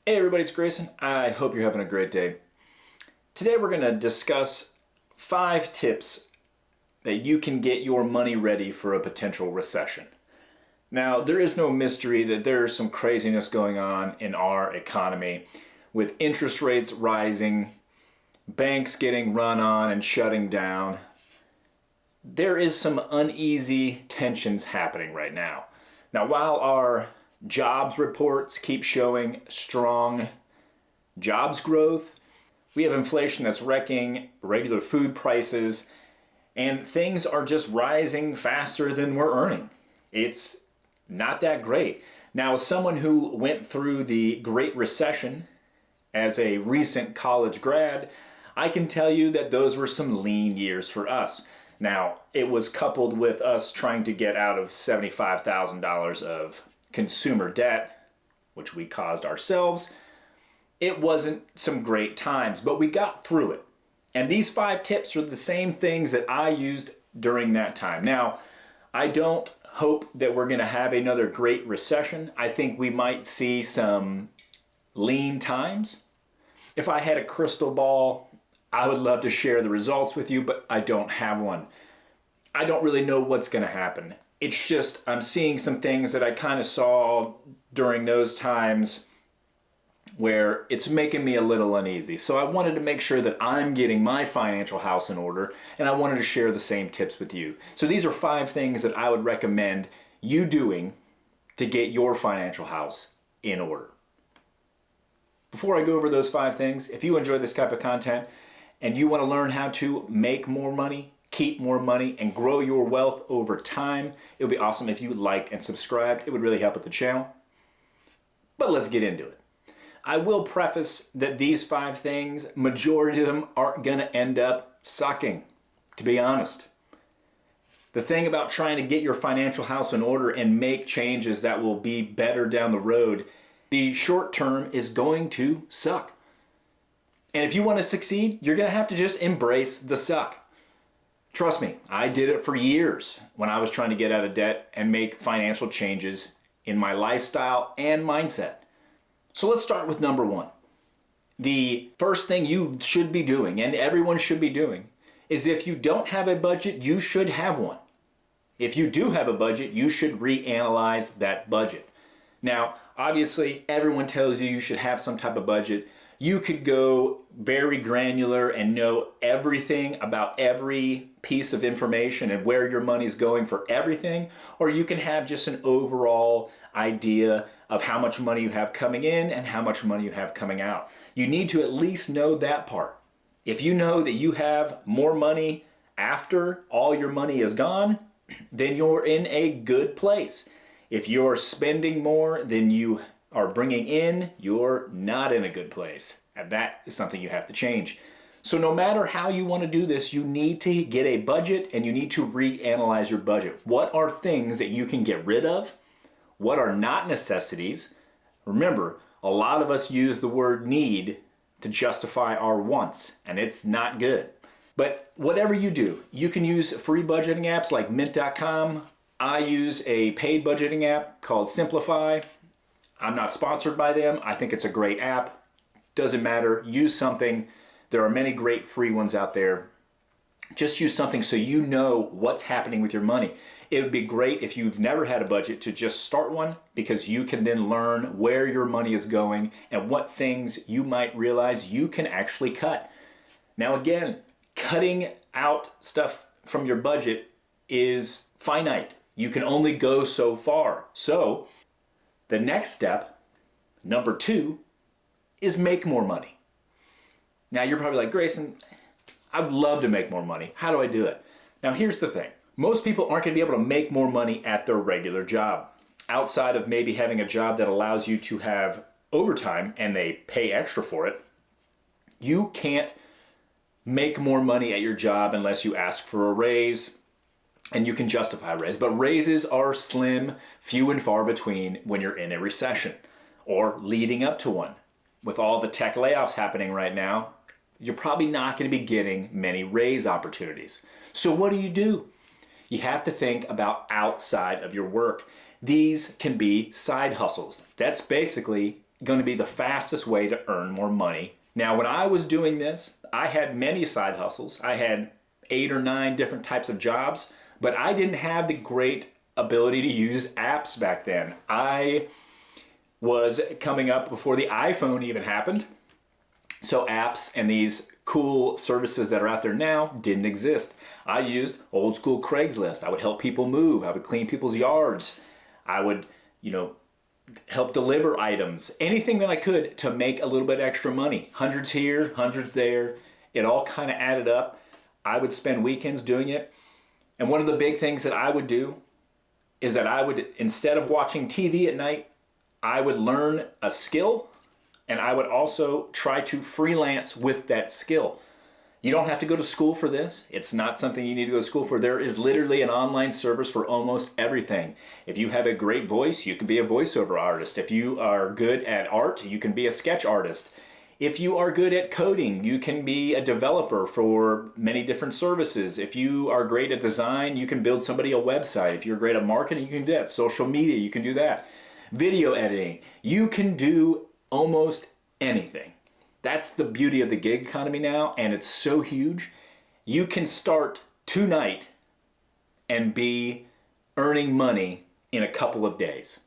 Hey everybody, it's Grayson. I hope you're having a great day. Today we're going to discuss 5 tips that you can get your money ready for a potential recession. Now, there is no mystery that there's some craziness going on in our economy with interest rates rising, banks getting run on and shutting down. There is some uneasy tensions happening right now. Now, while our jobs reports keep showing strong jobs growth, we have inflation that's wrecking regular food prices, and things are just rising faster than we're earning. It's not that great. Now, as someone who went through the Great Recession as a recent college grad, I can tell you that those were some lean years for us. Now, it was coupled with us trying to get out of $75,000 of consumer debt, which we caused ourselves. It wasn't some great times, but we got through it. And these 5 tips are the same things that I used during that time. Now, I don't hope that we're going to have another great recession. I think we might see some lean times. If I had a crystal ball, I would love to share the results with you, but I don't have one. I don't really know what's going to happen. It's just I'm seeing some things that I kind of saw during those times where it's making me a little uneasy. So I wanted to make sure that I'm getting my financial house in order, and I wanted to share the same tips with you. So these are 5 things that I would recommend you doing to get your financial house in order. Before I go over those 5 things, if you enjoy this type of content and you want to learn how to make more money, keep more money, and grow your wealth over time, it would be awesome if you would like and subscribe. It would really help with the channel. But let's get into it. I will preface that these 5 things, majority of them aren't going to end up sucking, to be honest. The thing about trying to get your financial house in order and make changes that will be better down the road, the short term is going to suck. And if you want to succeed, you're going to have to just embrace the suck. Trust me, I did it for years when I was trying to get out of debt and make financial changes in my lifestyle and mindset. So let's start with number 1. The first thing you should be doing, and everyone should be doing, is if you don't have a budget, you should have one. If you do have a budget, you should reanalyze that budget. Now, obviously, everyone tells you should have some type of budget. You could go very granular and know everything about every piece of information and where your money's going for everything, or you can have just an overall idea of how much money you have coming in and how much money you have coming out. You need to at least know that part. If you know that you have more money after all your money is gone, then you're in a good place. If you're spending more than you are bringing in, you're not in a good place. And that is something you have to change. So no matter how you want to do this, you need to get a budget and you need to reanalyze your budget. What are things that you can get rid of? What are not necessities? Remember, a lot of us use the word need to justify our wants, and it's not good. But whatever you do, you can use free budgeting apps like mint.com. I use a paid budgeting app called Simplify. I'm not sponsored by them. I think it's a great app. Doesn't matter. Use something. There are many great free ones out there. Just use something so you know what's happening with your money. It would be great if you've never had a budget to just start one, because you can then learn where your money is going and what things you might realize you can actually cut. Now again, cutting out stuff from your budget is finite. You can only go so far. So the next step, number 2, is make more money. Now you're probably like, Grayson, I would love to make more money. How do I do it? Now here's the thing. Most people aren't going to be able to make more money at their regular job. Outside of maybe having a job that allows you to have overtime and they pay extra for it, you can't make more money at your job unless you ask for a raise, and you can justify a raise. But raises are slim, few and far between when you're in a recession or leading up to one. With all the tech layoffs happening right now, you're probably not going to be getting many raise opportunities. So what do? You have to think about outside of your work. These can be side hustles. That's basically going to be the fastest way to earn more money. Now, when I was doing this, I had many side hustles. I had 8 or 9 different types of jobs, but I didn't have the great ability to use apps back then. I was coming up before the iPhone even happened. So apps and these cool services that are out there now didn't exist. I used old school Craigslist. I would help people move. I would clean people's yards. I would, help deliver items. Anything that I could to make a little bit extra money. Hundreds here, hundreds there. It all kind of added up. I would spend weekends doing it. And one of the big things that I would do is that I would, instead of watching TV at night, I would learn a skill, and I would also try to freelance with that skill. You don't have to go to school for this. It's not something you need to go to school for. There is literally an online service for almost everything. If you have a great voice, you can be a voiceover artist. If you are good at art, you can be a sketch artist. If you are good at coding, you can be a developer for many different services. If you are great at design, you can build somebody a website. If you're great at marketing, you can do that. Social media, you can do that. Video editing, you can do almost anything. That's the beauty of the gig economy now, and it's so huge. You can start tonight and be earning money in a couple of days.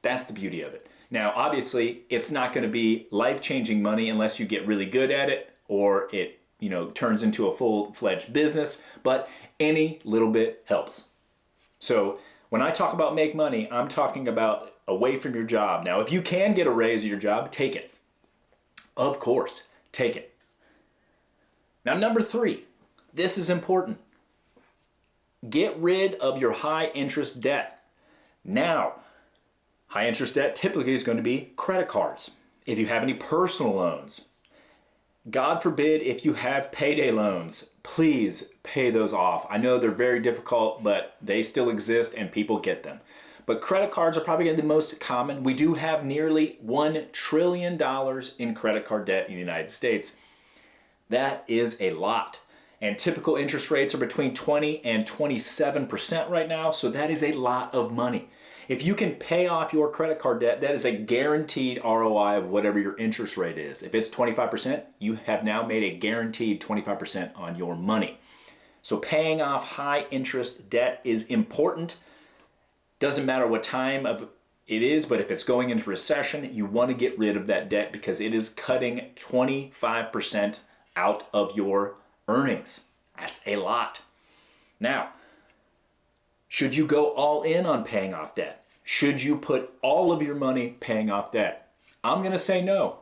That's the beauty of it. Now, obviously, it's not going to be life-changing money unless you get really good at it or it, turns into a full-fledged business, but any little bit helps. So when I talk about make money, I'm talking about away from your job. Now, if you can get a raise at your job, take it. Of course, take it. Now, number 3, this is important. Get rid of your high interest debt. Now, high interest debt typically is going to be credit cards. If you have any personal loans, God forbid if you have payday loans, please pay those off. I know they're very difficult, but they still exist and people get them. But credit cards are probably the most common. We do have nearly $1 trillion in credit card debt in the United States. That is a lot. And typical interest rates are between 20 and 27% right now, so that is a lot of money. If you can pay off your credit card debt, that is a guaranteed ROI of whatever your interest rate is. If it's 25%, you have now made a guaranteed 25% on your money. So paying off high interest debt is important. Doesn't matter what time of it is, but if it's going into recession, you want to get rid of that debt because it is cutting 25% out of your earnings. That's a lot. Now, should you go all in on paying off debt? Should you put all of your money paying off debt? I'm going to say no.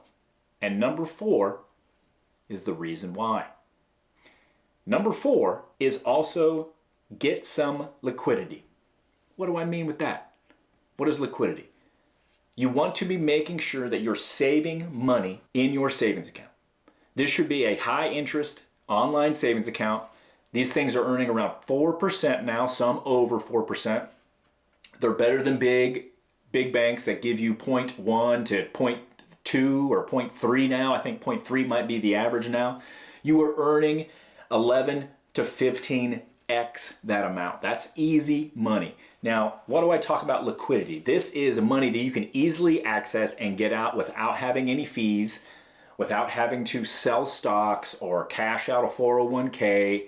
And number 4 is the reason why. Number 4 is also get some liquidity. What do I mean with that? What is liquidity? You want to be making sure that you're saving money in your savings account. This should be a high interest online savings account. These things are earning around 4% now, some over 4%. They're better than big banks that give you 0.1 to 0.2 or 0.3 now. I think 0.3 might be the average now. You are earning 11 to 15x that amount. That's easy money. Now, what do I talk about liquidity? This is money that you can easily access and get out without having any fees, without having to sell stocks or cash out a 401k.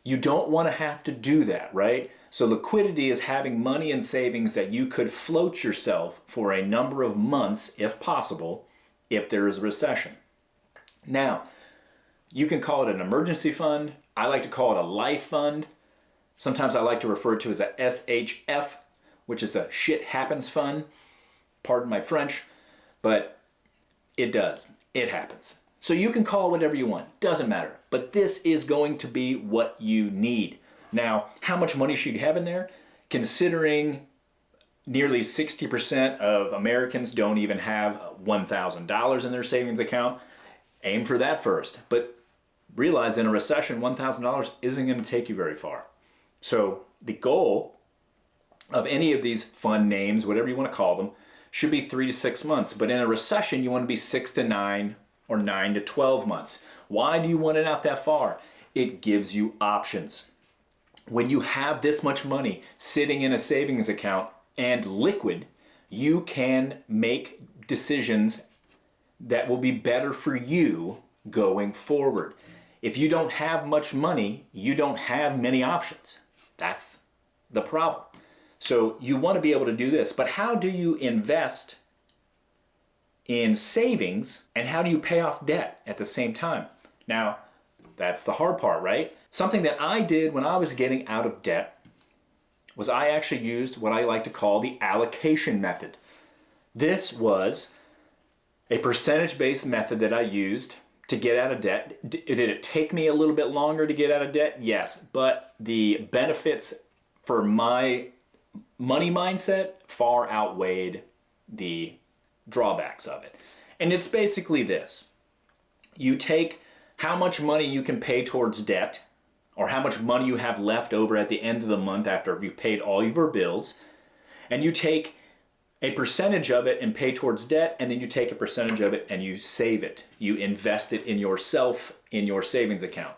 You don't want to have to do that, right? So liquidity is having money in savings that you could float yourself for a number of months, if possible, if there is a recession. Now, you can call it an emergency fund. I like to call it a life fund. Sometimes I like to refer to it as a SHF, which is the shit happens fund. Pardon my French, but it does. It happens. So you can call it whatever you want. Doesn't matter. But this is going to be what you need. Now, how much money should you have in there? Considering nearly 60% of Americans don't even have $1,000 in their savings account, aim for that first. But realize in a recession, $1,000 isn't going to take you very far. So the goal of any of these fund names, whatever you want to call them, should be 3 to 6 months. But in a recession, you want to be 6 to 9 or 9 to 12 months. Why do you want it out that far? It gives you options. When you have this much money sitting in a savings account and liquid, you can make decisions that will be better for you going forward. If you don't have much money, you don't have many options. That's the problem. So you want to be able to do this, but how do you invest in savings and how do you pay off debt at the same time? Now, that's the hard part, right? Something that I did when I was getting out of debt was I actually used what I like to call the allocation method. This was a percentage-based method that I used to get out of debt. Did it take me a little bit longer to get out of debt? Yes, but the benefits for my money mindset far outweighed the drawbacks of it. And it's basically this. You take how much money you can pay towards debt, or how much money you have left over at the end of the month after you've paid all your bills, and you take a percentage of it and pay towards debt, and then you take a percentage of it and you save it. You invest it in yourself in your savings account.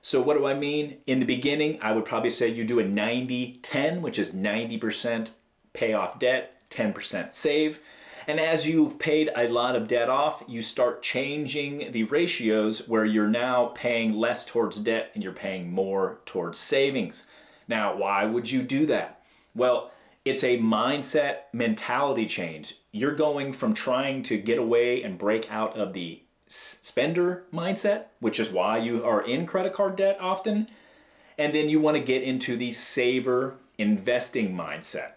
So what do I mean? In the beginning, I would probably say you do a 90-10, which is 90% pay off debt, 10% save. And as you've paid a lot of debt off, you start changing the ratios where you're now paying less towards debt and you're paying more towards savings. Now, why would you do that? Well, it's a mindset mentality change. You're going from trying to get away and break out of the spender mindset, which is why you are in credit card debt often, and then you want to get into the saver investing mindset.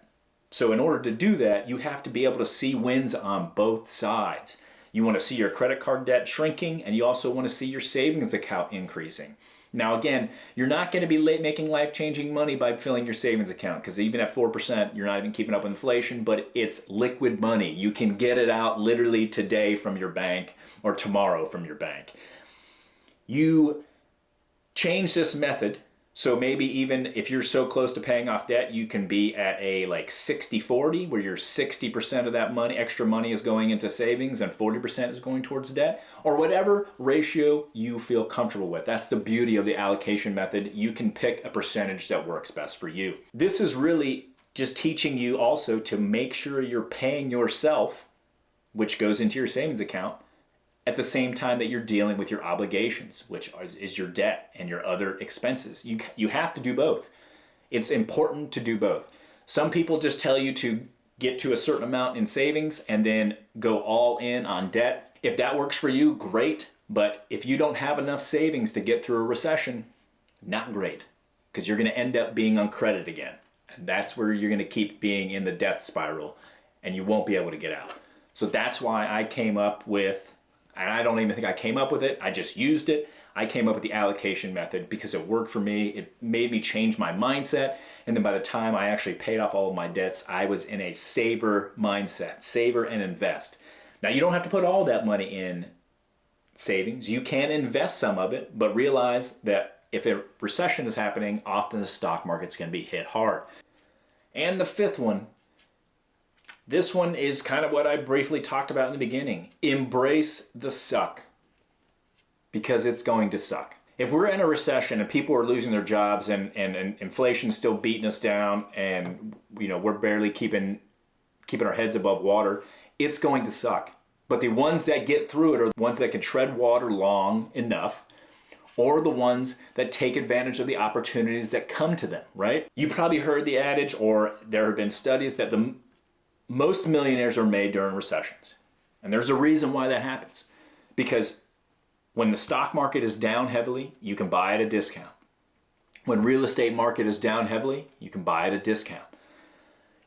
So in order to do that, you have to be able to see wins on both sides. You want to see your credit card debt shrinking, and you also want to see your savings account increasing. Now again, you're not going to be making life-changing money by filling your savings account, because even at 4%, you're not even keeping up with inflation, but it's liquid money. You can get it out literally today from your bank or tomorrow from your bank. You change this method, so maybe even if you're so close to paying off debt, you can be at a like 60-40, where you're 60% of that money, extra money is going into savings and 40% is going towards debt, or whatever ratio you feel comfortable with. That's the beauty of the allocation method. You can pick a percentage that works best for you. This is really just teaching you also to make sure you're paying yourself, which goes into your savings account, at the same time that you're dealing with your obligations, which is your debt and your other expenses. You have to do both. It's important to do both. Some people just tell you to get to a certain amount in savings and then go all in on debt. If that works for you, great. But if you don't have enough savings to get through a recession, not great, because you're going to end up being on credit again. And that's where you're going to keep being in the death spiral and you won't be able to get out. So that's why I came up with, and I don't even think I came up with it, I just used it. I came up with the allocation method because it worked for me. It made me change my mindset. And then by the time I actually paid off all of my debts, I was in a saver mindset, saver and invest. Now, you don't have to put all that money in savings. You can invest some of it, but realize that if a recession is happening, often the stock market's going to be hit hard. And the fifth one, this one is kind of what I briefly talked about in the beginning. Embrace the suck, because it's going to suck. If we're in a recession and people are losing their jobs and inflation's still beating us down and we're barely keeping our heads above water, it's going to suck. But the ones that get through it are the ones that can tread water long enough, or the ones that take advantage of the opportunities that come to them, right? You probably heard the adage, or there have been studies that the most millionaires are made during recessions. And there's a reason why that happens. Because when the stock market is down heavily, you can buy at a discount. When real estate market is down heavily, you can buy at a discount.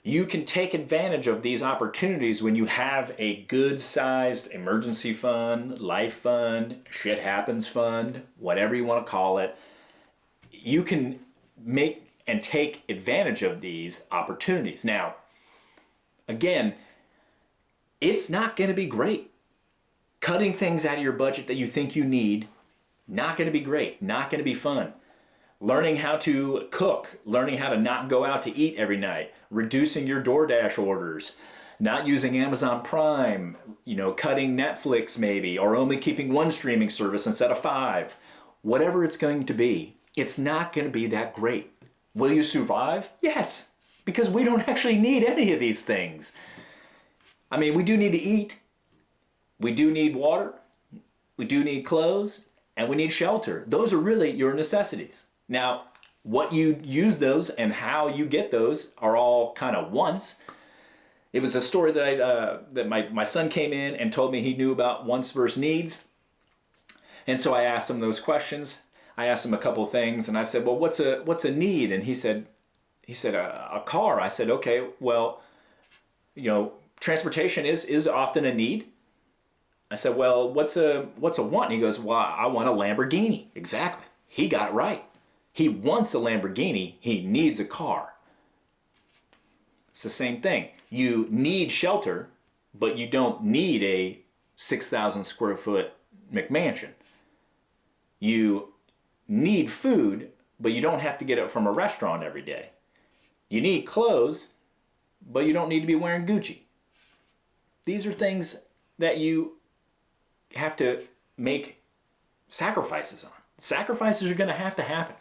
You can take advantage of these opportunities when you have a good-sized emergency fund, life fund, shit happens fund, whatever you want to call it. You can make and take advantage of these opportunities. Now, again, it's not going to be great. Cutting things out of your budget that you think you need, not going to be great, not going to be fun. Learning how to cook, learning how to not go out to eat every night, reducing your DoorDash orders, not using Amazon Prime, cutting Netflix maybe, or only keeping one streaming service instead of 5. Whatever it's going to be, it's not going to be that great. Will you survive? Yes, because we don't actually need any of these things. I mean, we do need to eat. We do need water, we do need clothes, and we need shelter. Those are really your necessities. Now, what you use those and how you get those are all kind of wants. It was a story that my son came in and told me he knew about wants versus needs. And so I asked him those questions. I asked him a couple of things, and I said, well, what's a need? And he said a car. I said, okay, well, transportation is often a need. I said, well, what's a want? And he goes, well, I want a Lamborghini. Exactly. He got it right. He wants a Lamborghini. He needs a car. It's the same thing. You need shelter, but you don't need a 6,000 square foot McMansion. You need food, but you don't have to get it from a restaurant every day. You need clothes, but you don't need to be wearing Gucci. These are things that you have to make sacrifices on. Sacrifices are going to happen.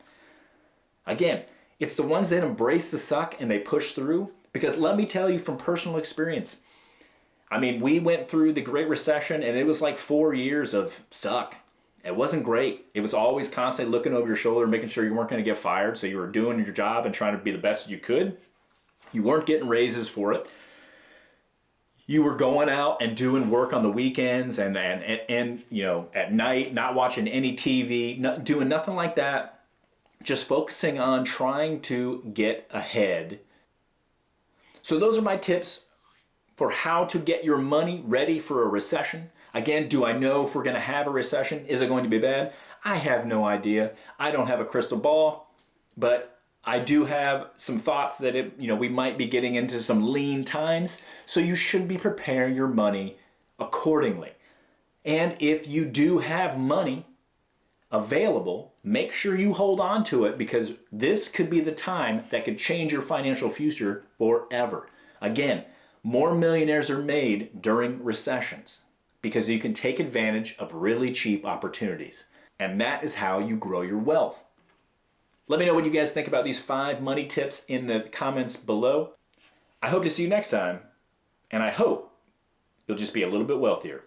Again, it's the ones that embrace the suck and they push through, because let me tell you from personal experience, I mean, we went through the Great Recession and it was like 4 years of suck. It wasn't great. It was always constantly looking over your shoulder, making sure you weren't going to get fired, so you were doing your job and trying to be the best you could. You weren't getting raises for it. You were going out and doing work on the weekends and at night, not watching any TV, doing nothing like that. Just focusing on trying to get ahead. So those are my tips for how to get your money ready for a recession. Again, do I know if we're going to have a recession? Is it going to be bad? I have no idea. I don't have a crystal ball, but I do have some thoughts that we might be getting into some lean times, so you should be preparing your money accordingly. And if you do have money available, make sure you hold on to it, because this could be the time that could change your financial future forever. Again, more millionaires are made during recessions because you can take advantage of really cheap opportunities. And that is how you grow your wealth. Let me know what you guys think about these 5 money tips in the comments below. I hope to see you next time, and I hope you'll just be a little bit wealthier.